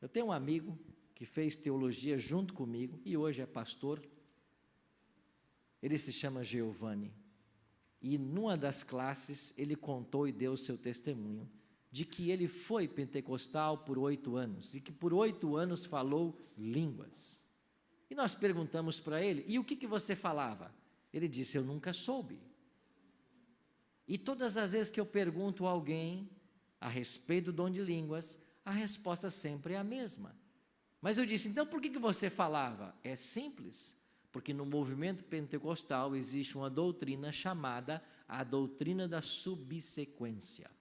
Eu tenho um amigo que fez teologia junto comigo e hoje é pastor. Ele se chama Giovanni. E numa das classes ele contou e deu o seu testemunho de que ele foi pentecostal por 8 anos e que por 8 anos falou línguas. E nós perguntamos para ele: e o que você falava? Ele disse: eu nunca soube. E todas as vezes que eu pergunto a alguém a respeito do dom de línguas, a resposta sempre é a mesma. Mas eu disse: então por que você falava? É simples, porque no movimento pentecostal existe uma doutrina chamada a doutrina da subsequência.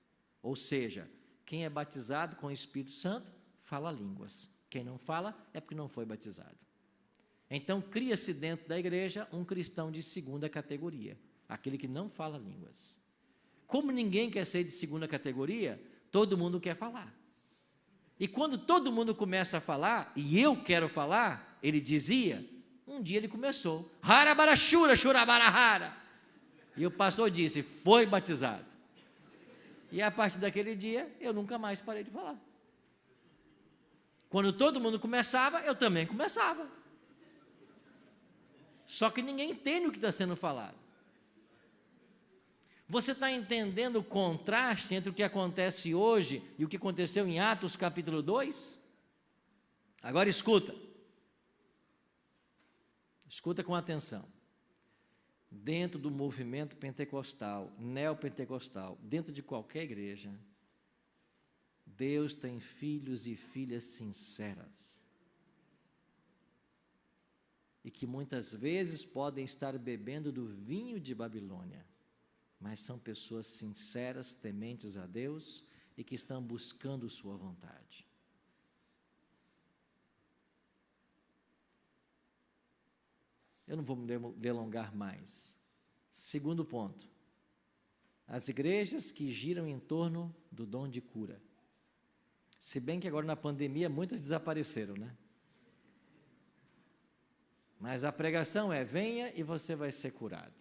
Ou seja, quem é batizado com o Espírito Santo, fala línguas. Quem não fala, é porque não foi batizado. Então, cria-se dentro da igreja um cristão de segunda categoria, aquele que não fala línguas. Como ninguém quer ser de segunda categoria, todo mundo quer falar. E quando todo mundo começa a falar, e eu quero falar, ele dizia, um dia ele começou, harabarachura, churabarahara. E o pastor disse, foi batizado. E a partir daquele dia, eu nunca mais parei de falar. Quando todo mundo começava, eu também começava. Só que ninguém entende o que está sendo falado. Você está entendendo o contraste entre o que acontece hoje e o que aconteceu em Atos capítulo 2? Agora escuta. Escuta com atenção. Dentro do movimento pentecostal, neopentecostal, dentro de qualquer igreja, Deus tem filhos e filhas sinceras. E que muitas vezes podem estar bebendo do vinho de Babilônia, mas são pessoas sinceras, tementes a Deus e que estão buscando sua vontade. Eu não vou me delongar mais. Segundo ponto, as igrejas que giram em torno do dom de cura. Se bem que agora na pandemia muitas desapareceram, né? Mas a pregação é: venha e você vai ser curado.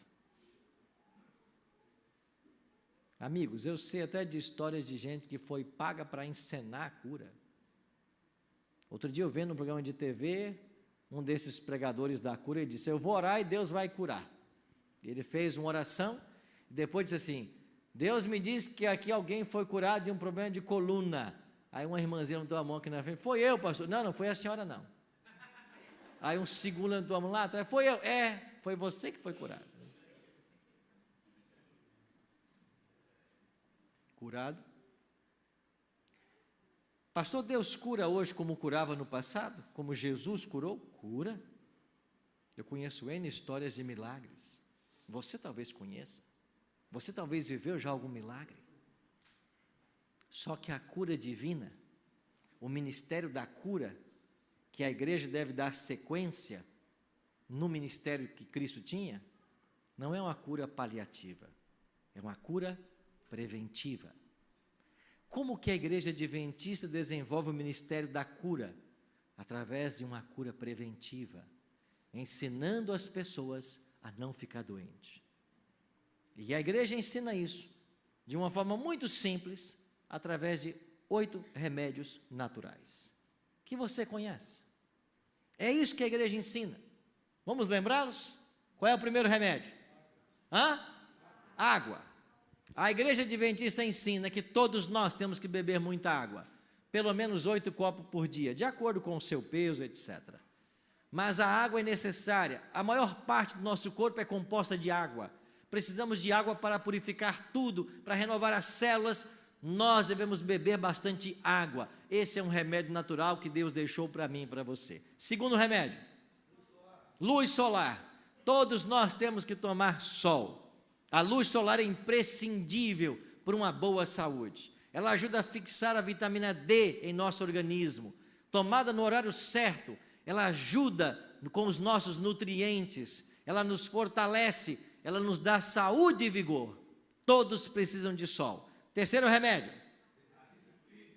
Amigos, eu sei até de histórias de gente que foi paga para encenar a cura. Outro dia eu vendo um programa de TV, um desses pregadores da cura, ele disse: eu vou orar e Deus vai curar. Ele fez uma oração, e depois disse assim: Deus me disse que aqui alguém foi curado de um problema de coluna. Aí uma irmãzinha levantou a mão aqui na frente: foi eu, pastor. Não, não foi a senhora não. Aí um segundo levantou a mão lá atrás: foi eu. Foi você que foi curado. Curado. Pastor, Deus cura hoje como curava no passado? Como Jesus curou? Cura. Eu conheço N histórias de milagres. Você talvez conheça. Você talvez viveu já algum milagre. Só que a cura divina, o ministério da cura, que a igreja deve dar sequência no ministério que Cristo tinha, não é uma cura paliativa, é uma cura preventiva. Como que a igreja adventista desenvolve o ministério da cura? Através de uma cura preventiva, ensinando as pessoas a não ficar doente. E a igreja ensina isso de uma forma muito simples, através de 8 remédios naturais, que você conhece. É isso que a igreja ensina. Vamos lembrá-los? Qual é o primeiro remédio? Água. A igreja adventista ensina que todos nós temos que beber muita água, pelo menos 8 copos por dia, de acordo com o seu peso, etc. Mas a água é necessária. A maior parte do nosso corpo é composta de água. Precisamos de água para purificar tudo, para renovar as células. Nós devemos beber bastante água. Esse é um remédio natural que Deus deixou para mim e para você. Segundo remédio, luz solar. Todos nós temos que tomar sol. A luz solar é imprescindível para uma boa saúde. Ela ajuda a fixar a vitamina D em nosso organismo. Tomada no horário certo, ela ajuda com os nossos nutrientes, ela nos fortalece, ela nos dá saúde e vigor. Todos precisam de sol. Terceiro remédio,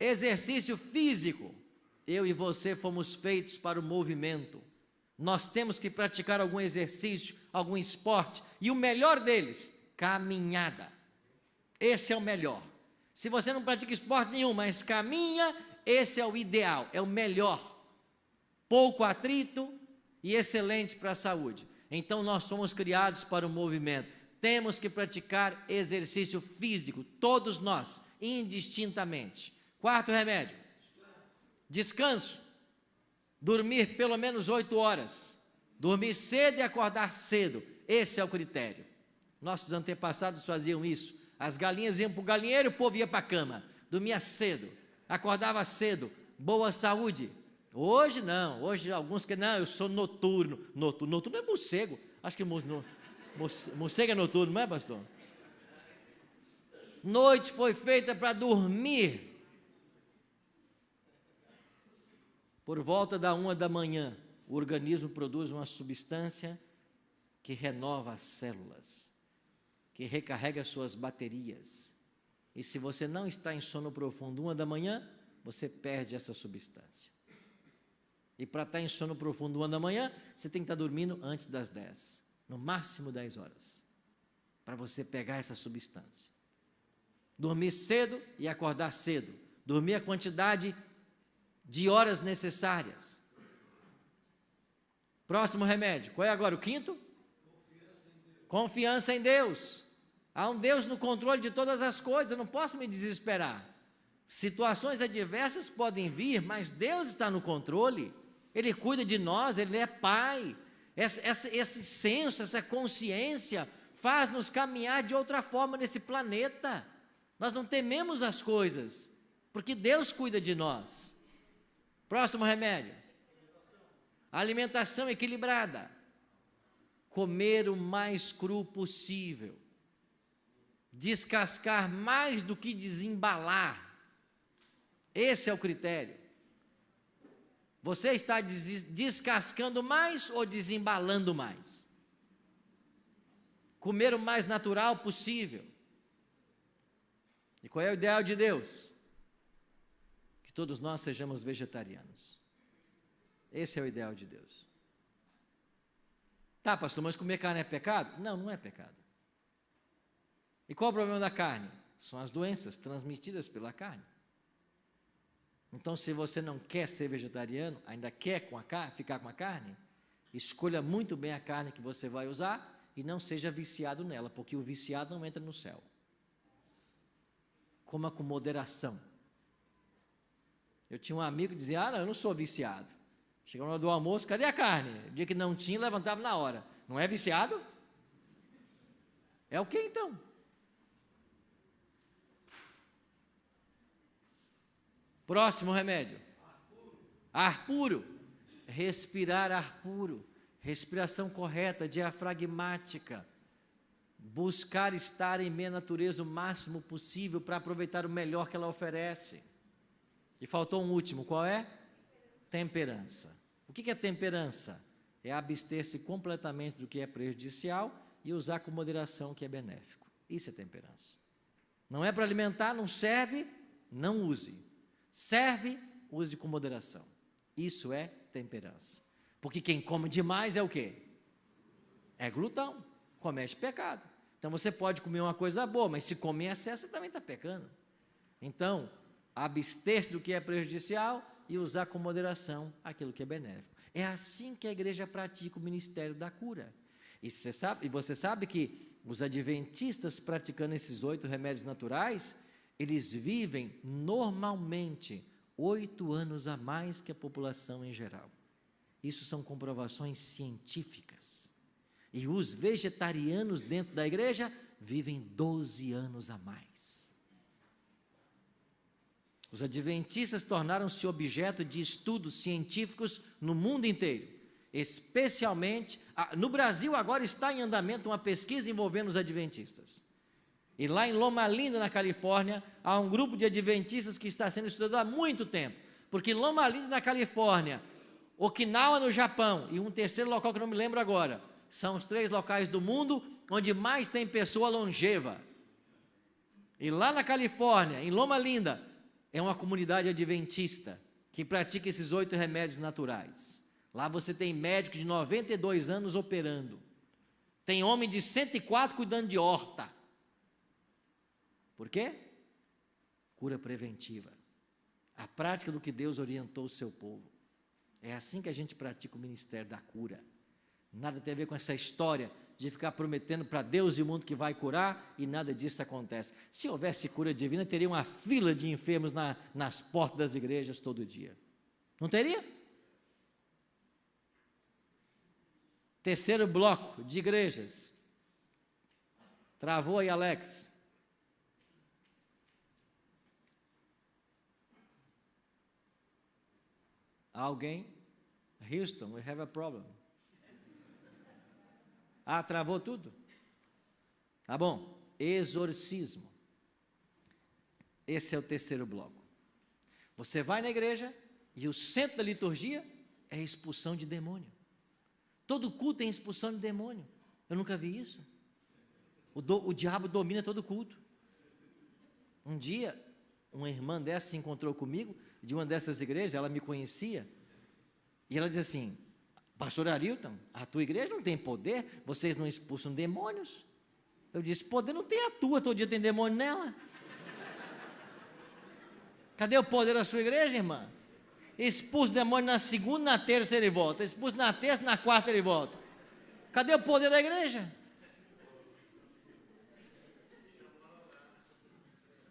exercício físico. Eu e você fomos feitos para o movimento. Nós temos que praticar algum exercício, algum esporte, e o melhor deles, caminhada. Esse é o melhor. Se você não pratica esporte nenhum, mas caminha, esse é o ideal, é o melhor. Pouco atrito e excelente para a saúde. Então nós fomos criados para o movimento. Temos que praticar exercício físico, todos nós, indistintamente. Quarto remédio: descanso. Dormir pelo menos 8 horas. Dormir cedo e acordar cedo. Esse é o critério. Nossos antepassados faziam isso. As galinhas iam para o galinheiro, o povo ia para a cama. Dormia cedo, acordava cedo, boa saúde. Hoje não, hoje alguns que não, eu sou noturno. Noturno é morcego. Acho que morcego é noturno, não é, pastor? Noite foi feita para dormir. Por volta da 1 da manhã, o organismo produz uma substância que renova as células, que recarrega suas baterias. E se você não está em sono profundo 1 da manhã, você perde essa substância. E para estar em sono profundo 1 da manhã, você tem que estar dormindo antes das 10, no máximo 10 horas, para você pegar essa substância. Dormir cedo e acordar cedo. Dormir a quantidade de horas necessárias. Próximo remédio. Qual é agora o quinto? Confiança em Deus. Há um Deus no controle de todas as coisas, eu não posso me desesperar. Situações adversas podem vir, mas Deus está no controle. Ele cuida de nós, Ele é Pai. Esse senso, essa consciência faz-nos caminhar de outra forma nesse planeta. Nós não tememos as coisas, porque Deus cuida de nós. Próximo remédio: alimentação equilibrada. Comer o mais cru possível. Descascar mais do que desembalar. Esse é o critério. Você está descascando mais ou desembalando mais? Comer o mais natural possível. E qual é o ideal de Deus? Que todos nós sejamos vegetarianos. Esse é o ideal de Deus. Tá, pastor, mas comer carne é pecado? Não, não é pecado. E qual é o problema da carne? São as doenças transmitidas pela carne. Então, se você não quer ser vegetariano, ainda quer ficar com a carne, escolha muito bem a carne que você vai usar e não seja viciado nela, porque o viciado não entra no céu. Coma com moderação. Eu tinha um amigo que dizia: não, eu não sou viciado. Chegou na hora do almoço, cadê a carne? O dia que não tinha, levantava na hora. Não é viciado? É o que então? Próximo remédio: ar puro. Respirar ar puro. Respiração correta, diafragmática. Buscar estar em minha natureza o máximo possível para aproveitar o melhor que ela oferece. E faltou um último, qual é? Temperança. O que é temperança? É abster-se completamente do que é prejudicial e usar com moderação o que é benéfico. Isso é temperança. Não é para alimentar, não serve, não use. Serve, use com moderação. Isso é temperança. Porque quem come demais é o quê? É glutão, comete pecado. Então você pode comer uma coisa boa, mas se comer em excesso, você também está pecando. Então, abster-se do que é prejudicial e usar com moderação aquilo que é benéfico. É assim que a igreja pratica o ministério da cura. E você sabe que os adventistas praticando esses 8 remédios naturais, eles vivem normalmente 8 anos a mais que a população em geral. Isso são comprovações científicas. E os vegetarianos dentro da igreja vivem 12 anos a mais. Os adventistas tornaram-se objeto de estudos científicos no mundo inteiro. Especialmente, no Brasil agora está em andamento uma pesquisa envolvendo os adventistas. E lá em Loma Linda, na Califórnia, há um grupo de adventistas que está sendo estudado há muito tempo. Porque Loma Linda, na Califórnia, Okinawa, no Japão, e um terceiro local que eu não me lembro agora, são os 3 locais do mundo onde mais tem pessoa longeva. E lá na Califórnia, em Loma Linda, é uma comunidade adventista que pratica esses 8 remédios naturais. Lá você tem médico de 92 anos operando. Tem homem de 104 cuidando de horta. Por quê? Cura preventiva. A prática do que Deus orientou o seu povo. É assim que a gente pratica o ministério da cura. Nada tem a ver com essa história de ficar prometendo para Deus e o mundo que vai curar, e nada disso acontece. Se houvesse cura divina, teria uma fila de enfermos nas portas das igrejas todo dia. Não teria? Terceiro bloco de igrejas. Travou aí, Alex. Alguém? Houston, we have a problem. Ah, travou tudo? Tá bom. Exorcismo. Esse é o terceiro bloco. Você vai na igreja e o centro da liturgia é a expulsão de demônio. Todo culto tem expulsão de demônio. Eu nunca vi isso. O diabo domina todo culto. Um dia, uma irmã dessa se encontrou comigo, de uma dessas igrejas, ela me conhecia, e ela disse assim: pastor Arilton, a tua igreja não tem poder, vocês não expulsam demônios? Eu disse: poder não tem a tua, todo dia tem demônio nela. Cadê o poder da sua igreja, irmã? Expulsa o demônio na segunda, na terça ele volta, expulsa na terça, na quarta ele volta. Cadê o poder da igreja?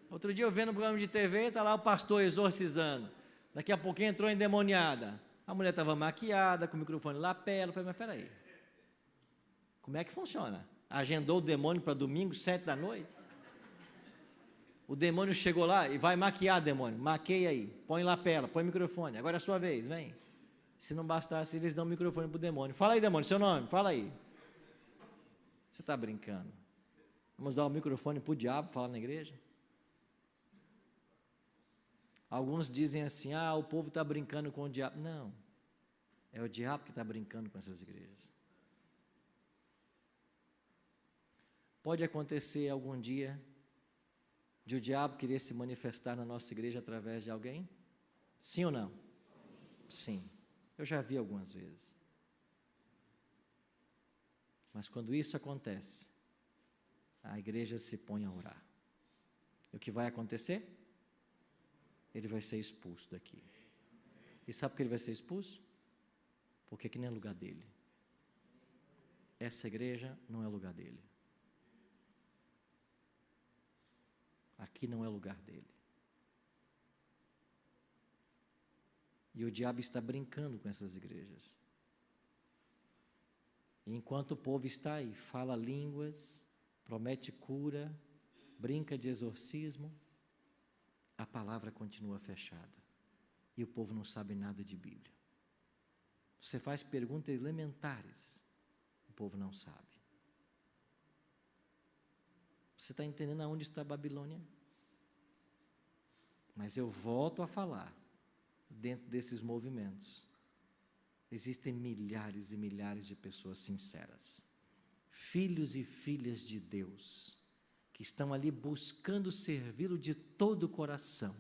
Outro dia eu vendo um programa de TV, está lá o pastor exorcizando. Daqui a pouquinho entrou endemoniada. A mulher estava maquiada, com o microfone lapela. Eu falei: mas peraí, como é que funciona? Agendou o demônio para domingo, 7 da noite? O demônio chegou lá e vai maquiar o demônio. Maqueia aí, põe lapela, põe microfone. Agora é a sua vez, vem. Se não bastasse, eles dão o microfone para o demônio. Fala aí, demônio, seu nome, fala aí. Você está brincando? Vamos dar o microfone para o diabo falar na igreja? Alguns dizem assim: ah, o povo está brincando com o diabo. Não, é o diabo que está brincando com essas igrejas. Pode acontecer algum dia de o diabo querer se manifestar na nossa igreja através de alguém? Sim ou não? Sim, eu já vi algumas vezes. Mas quando isso acontece, a igreja se põe a orar. E o que vai acontecer? Ele vai ser expulso daqui. E sabe por que ele vai ser expulso? Porque aqui não é lugar dele. Essa igreja não é lugar dele. Aqui não é lugar dele. E o diabo está brincando com essas igrejas. E enquanto o povo está aí, fala línguas, promete cura, brinca de exorcismo, a palavra continua fechada. E o povo não sabe nada de Bíblia. Você faz perguntas elementares, o povo não sabe. Você está entendendo aonde está a Babilônia? Mas eu volto a falar, dentro desses movimentos, existem milhares e milhares de pessoas sinceras, filhos e filhas de Deus, que estão ali buscando servi-lo de todo o coração,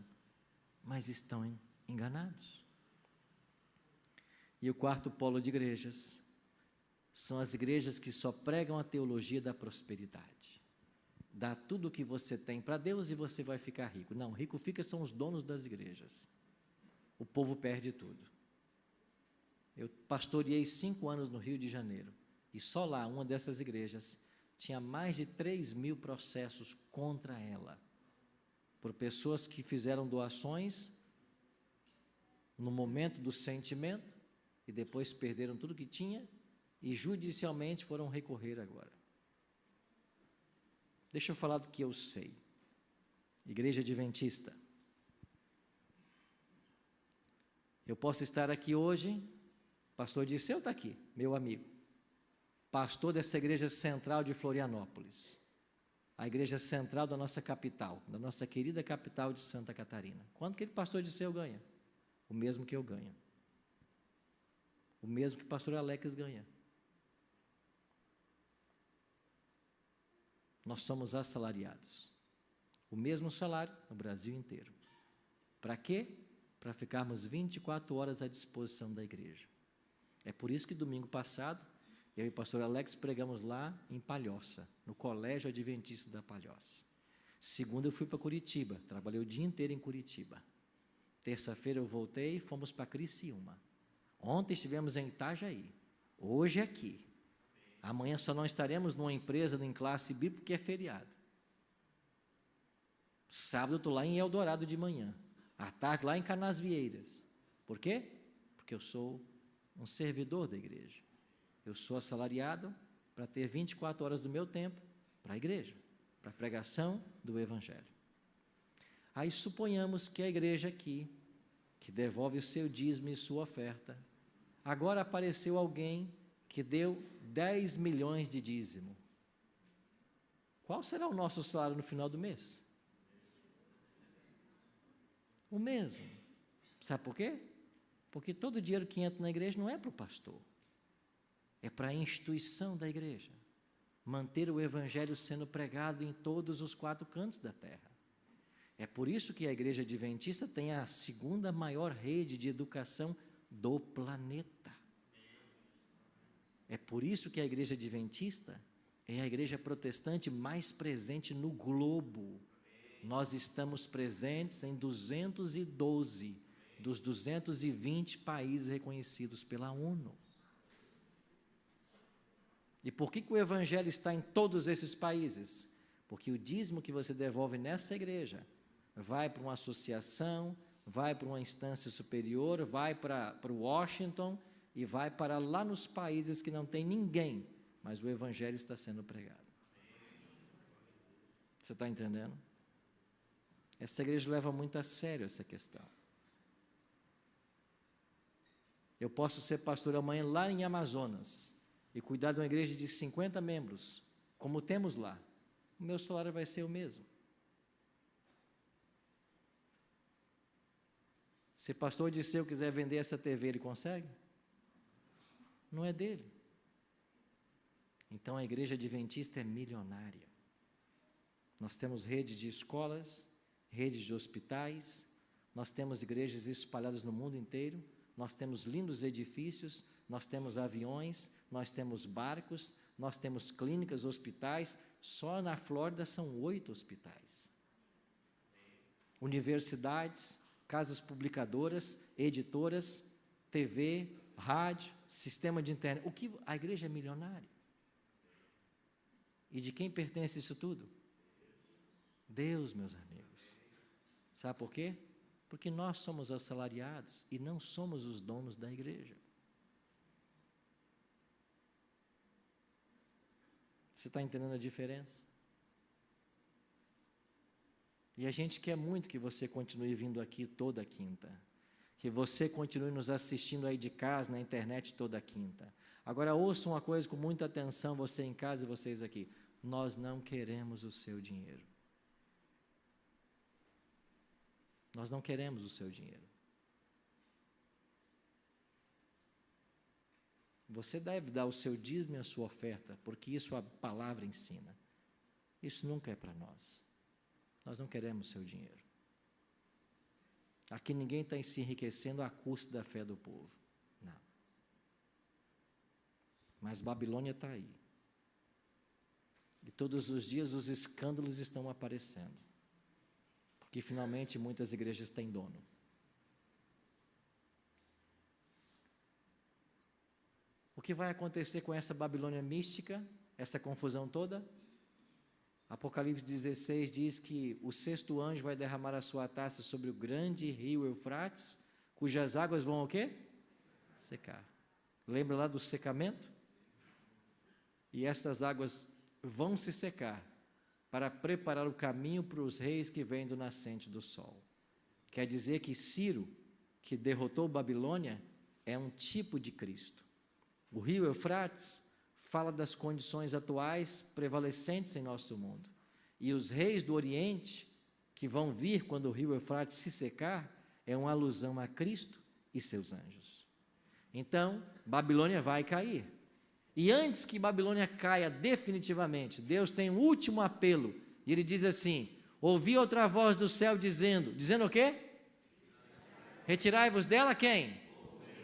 mas estão enganados. E o quarto polo de igrejas são as igrejas que só pregam a teologia da prosperidade. Dá tudo o que você tem para Deus e você vai ficar rico. Não, rico fica são os donos das igrejas. O povo perde tudo. Eu pastoreei 5 anos no Rio de Janeiro, e só lá, uma dessas igrejas, tinha mais de 3.000 processos contra ela, por pessoas que fizeram doações no momento do sentimento, e depois perderam tudo que tinha, e judicialmente foram recorrer agora. Deixa eu falar do que eu sei. Igreja Adventista. Eu posso estar aqui hoje, pastor Dirceu está aqui, meu amigo, pastor dessa igreja central de Florianópolis, a igreja central da nossa capital, da nossa querida capital de Santa Catarina. Quanto que ele, pastor Dirceu, ganha? O mesmo que eu ganho. O mesmo que o pastor Alex ganha. Nós somos assalariados. O mesmo salário no Brasil inteiro. Para quê? Para ficarmos 24 horas à disposição da igreja. É por isso que domingo passado, eu e o pastor Alex pregamos lá em Palhoça, no Colégio Adventista da Palhoça. Segunda eu fui para Curitiba, trabalhei o dia inteiro em Curitiba. Terça-feira eu voltei e fomos para Criciúma. Ontem estivemos em Itajaí. Hoje é aqui. Amanhã só não estaremos numa empresa, em classe bíblica, porque é feriado. Sábado eu estou lá em Eldorado de manhã. À tarde lá em Canasvieiras. Por quê? Porque eu sou um servidor da igreja. Eu sou assalariado para ter 24 horas do meu tempo para a igreja, para a pregação do Evangelho. Aí suponhamos que a igreja aqui, que devolve o seu dízimo e sua oferta, agora apareceu alguém que deu 10 milhões de dízimo. Qual será o nosso salário no final do mês? O mesmo. Sabe por quê? Porque todo o dinheiro que entra na igreja não é para o pastor, é para a instituição da igreja, manter o Evangelho sendo pregado em todos os 4 cantos da terra. É por isso que a Igreja Adventista tem a 2ª maior rede de educação do planeta. É por isso que a Igreja Adventista é a igreja protestante mais presente no globo. Nós estamos presentes em 212 dos 220 países reconhecidos pela ONU. E por que o Evangelho está em todos esses países? Porque o dízimo que você devolve nessa igreja vai para uma associação, vai para uma instância superior, vai para Washington e vai para lá nos países que não tem ninguém, mas o Evangelho está sendo pregado. Você está entendendo? Essa igreja leva muito a sério essa questão. Eu posso ser pastor amanhã lá em Amazonas e cuidar de uma igreja de 50 membros, como temos lá. O meu salário vai ser o mesmo. Se pastor Odisseu quiser vender essa TV, ele consegue? Não é dele. Então a igreja adventista é milionária. Nós temos redes de escolas, redes de hospitais, nós temos igrejas espalhadas no mundo inteiro, nós temos lindos edifícios, nós temos aviões, nós temos barcos, nós temos clínicas, hospitais. Só na Flórida são 8 hospitais. Universidades, casas publicadoras, editoras, TV, rádio, sistema de internet. A igreja é milionária. E de quem pertence isso tudo? Deus, meus amigos. Sabe por quê? Porque nós somos assalariados e não somos os donos da igreja. Você está entendendo a diferença? E a gente quer muito que você continue vindo aqui toda quinta, que você continue nos assistindo aí de casa, na internet toda quinta. Agora ouça uma coisa com muita atenção, você em casa e vocês aqui. Nós não queremos o seu dinheiro. Nós não queremos o seu dinheiro. Você deve dar o seu dízimo e a sua oferta, porque isso a palavra ensina. Isso nunca é para nós. Nós não queremos o seu dinheiro. Aqui ninguém está se enriquecendo à custa da fé do povo. Não. Mas Babilônia está aí. E todos os dias os escândalos estão aparecendo. Porque finalmente muitas igrejas têm dono. O que vai acontecer com essa Babilônia mística, essa confusão toda? Apocalipse 16 diz que o 6º anjo vai derramar a sua taça sobre o grande rio Eufrates, cujas águas vão o quê? Secar. Lembra lá do secamento? E estas águas vão se secar para preparar o caminho para os reis que vêm do nascente do sol. Quer dizer que Ciro, que derrotou Babilônia, é um tipo de Cristo. O rio Eufrates fala das condições atuais prevalecentes em nosso mundo. E os reis do Oriente, que vão vir quando o rio Eufrates se secar, é uma alusão a Cristo e seus anjos. Então, Babilônia vai cair. E antes que Babilônia caia definitivamente, Deus tem um último apelo. E Ele diz assim: ouvi outra voz do céu dizendo o quê? Retirai-vos dela quem?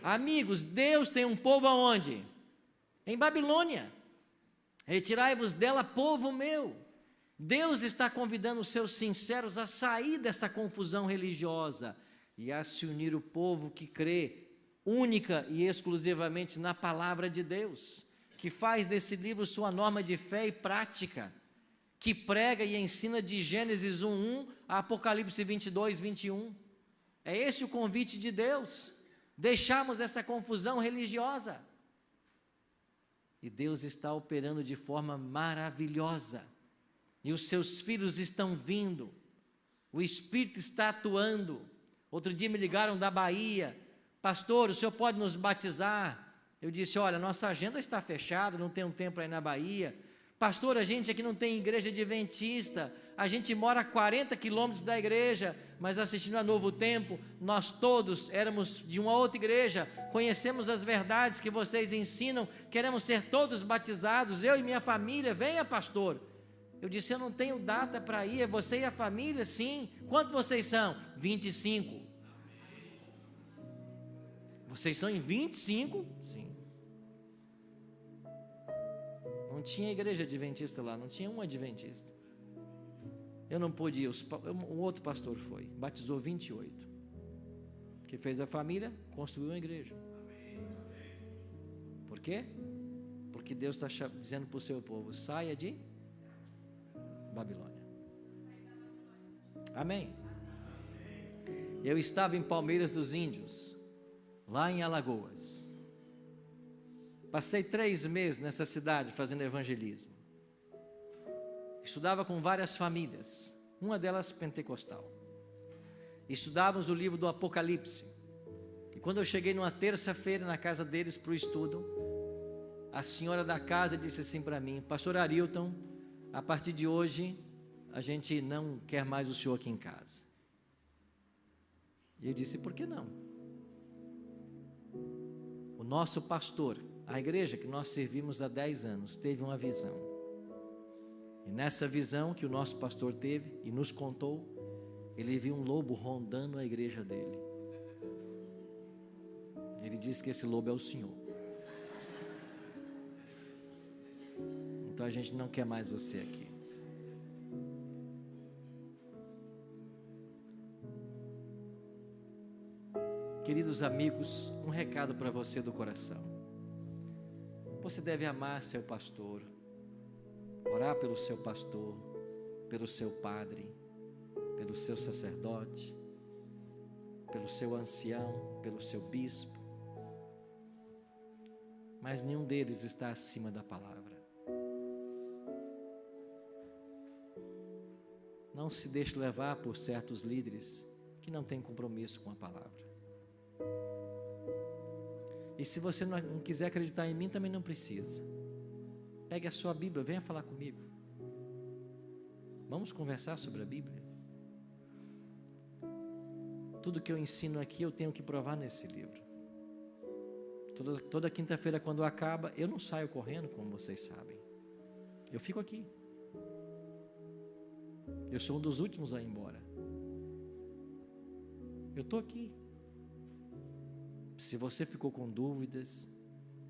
Amigos, Deus tem um povo aonde? Em Babilônia. Retirai-vos dela, povo meu. Deus está convidando os seus sinceros a sair dessa confusão religiosa e a se unir o povo que crê única e exclusivamente na palavra de Deus, que faz desse livro sua norma de fé e prática, que prega e ensina de Gênesis 1:1 a Apocalipse 22:21. É esse o convite de Deus, deixarmos essa confusão religiosa. E Deus está operando de forma maravilhosa, e os seus filhos estão vindo, o Espírito está atuando. Outro dia me ligaram da Bahia: pastor, o senhor pode nos batizar? Eu disse: olha, nossa agenda está fechada, não tenho tempo para ir na Bahia. Pastor, a gente aqui não tem igreja adventista, a gente mora a 40 quilômetros da igreja, mas assistindo a Novo Tempo, nós todos éramos de uma outra igreja, conhecemos as verdades que vocês ensinam, queremos ser todos batizados, eu e minha família. Venha, pastor. Eu disse: eu não tenho data para ir, é você e a família? Sim. Quantos vocês são? 25. Vocês são em 25? Sim. Não tinha igreja adventista lá, não tinha um adventista. Eu não pude ir, um outro pastor foi, batizou 28. Que fez a família, construiu uma igreja. Por quê? Porque Deus está dizendo para o seu povo: saia de Babilônia. Amém. Eu estava em Palmeiras dos Índios, lá em Alagoas. Passei 3 meses nessa cidade fazendo evangelismo. Estudava com várias famílias, uma delas pentecostal. Estudávamos o livro do Apocalipse. E quando eu cheguei numa terça-feira na casa deles para o estudo, a senhora da casa disse assim para mim: pastor Arilton, a partir de hoje a gente não quer mais o senhor aqui em casa. E eu disse: por que não? O nosso pastor, a igreja que nós servimos há 10 anos, teve uma visão. E nessa visão que o nosso pastor teve e nos contou, ele viu um lobo rondando a igreja dele. Ele disse que esse lobo é o senhor. Então a gente não quer mais você aqui. Queridos amigos, um recado para você do coração. Você deve amar seu pastor, orar pelo seu pastor, pelo seu padre, pelo seu sacerdote, pelo seu ancião, pelo seu bispo. Mas nenhum deles está acima da palavra. Não se deixe levar por certos líderes que não têm compromisso com a palavra. E se você não quiser acreditar em mim, também não precisa. Pegue a sua Bíblia, venha falar comigo. Vamos conversar sobre a Bíblia. Tudo que eu ensino aqui, eu tenho que provar nesse livro. Toda quinta-feira, quando acaba, eu não saio correndo, como vocês sabem. Eu fico aqui. Eu sou um dos últimos a ir embora. Eu estou aqui. Se você ficou com dúvidas,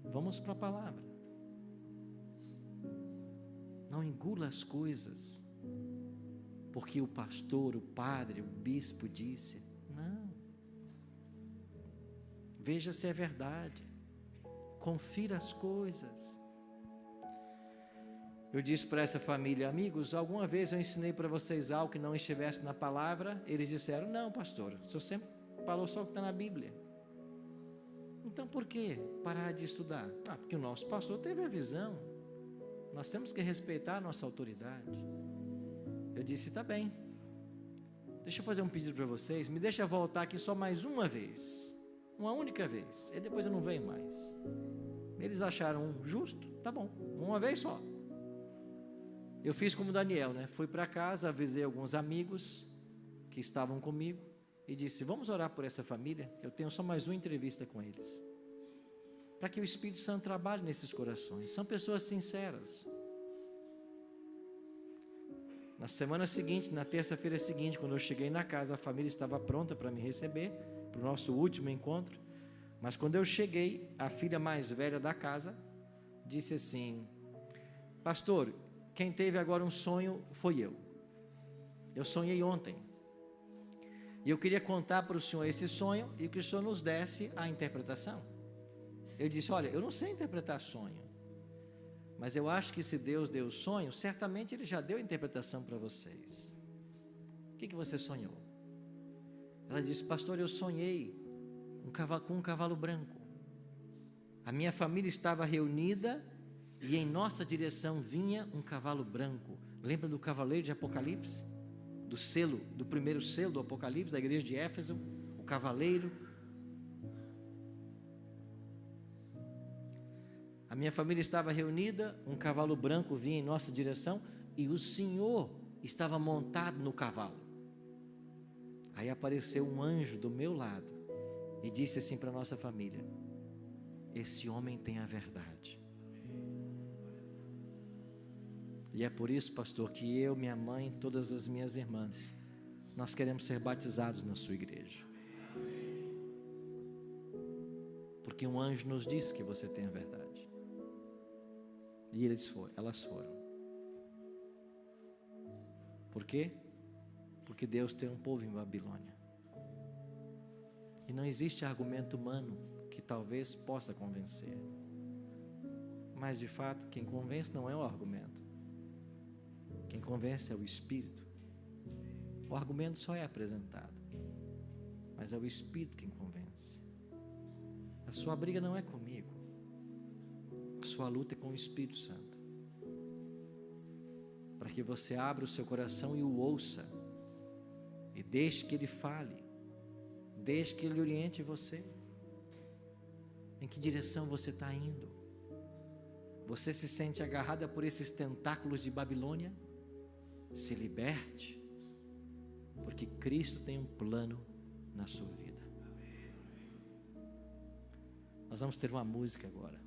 vamos para a palavra. Não engula as coisas, porque o pastor, o padre, o bispo disse. Não. Veja se é verdade. Confira as coisas. Eu disse para essa família: amigos, alguma vez eu ensinei para vocês algo que não estivesse na palavra? Eles disseram: não, pastor, o senhor sempre falou só o que está na Bíblia. Então por que parar de estudar? Porque o nosso pastor teve a visão. Nós temos que respeitar a nossa autoridade. Eu disse: tá bem, deixa eu fazer um pedido para vocês, me deixa voltar aqui só mais uma vez, uma única vez, e depois eu não venho mais. Eles acharam justo, tá bom, uma vez só. Eu fiz como Daniel, né? Fui para casa, avisei alguns amigos que estavam comigo e disse: vamos orar por essa família, eu tenho só mais uma entrevista com eles, para que o Espírito Santo trabalhe nesses corações. São pessoas sinceras. Na semana seguinte, na terça-feira seguinte, quando eu cheguei na casa, a família estava pronta para me receber, para o nosso último encontro. Mas quando eu cheguei, a filha mais velha da casa disse assim: pastor, quem teve agora um sonho foi eu. Eu sonhei ontem. E eu queria contar para o senhor esse sonho e que o senhor nos desse a interpretação. Eu disse: olha, eu não sei interpretar sonho, mas eu acho que se Deus deu o sonho, certamente Ele já deu a interpretação para vocês. O que você sonhou? Ela disse: pastor, eu sonhei com um cavalo branco. A minha família estava reunida e em nossa direção vinha um cavalo branco. Lembra do cavaleiro de Apocalipse? Do selo, do primeiro selo do Apocalipse, da igreja de Éfeso, o cavaleiro. A minha família estava reunida, um cavalo branco vinha em nossa direção e o Senhor estava montado no cavalo. Aí apareceu um anjo do meu lado e disse assim para a nossa família: esse homem tem a verdade. E é por isso, pastor, que eu, minha mãe, todas as minhas irmãs, nós queremos ser batizados na sua igreja. Porque um anjo nos disse que você tem a verdade. E elas foram. Por quê? Porque Deus tem um povo em Babilônia. E não existe argumento humano que talvez possa convencer. Mas de fato, quem convence não é o argumento. Quem convence é o Espírito. O argumento só é apresentado, mas é o Espírito quem convence. A sua briga não é comigo, a sua luta é com o Espírito Santo, para que você abra o seu coração e o ouça, e deixe que Ele fale, deixe que Ele oriente você. Em que direção você está indo? Você se sente agarrada por esses tentáculos de Babilônia? Se liberte, porque Cristo tem um plano na sua vida. Nós vamos ter uma música agora.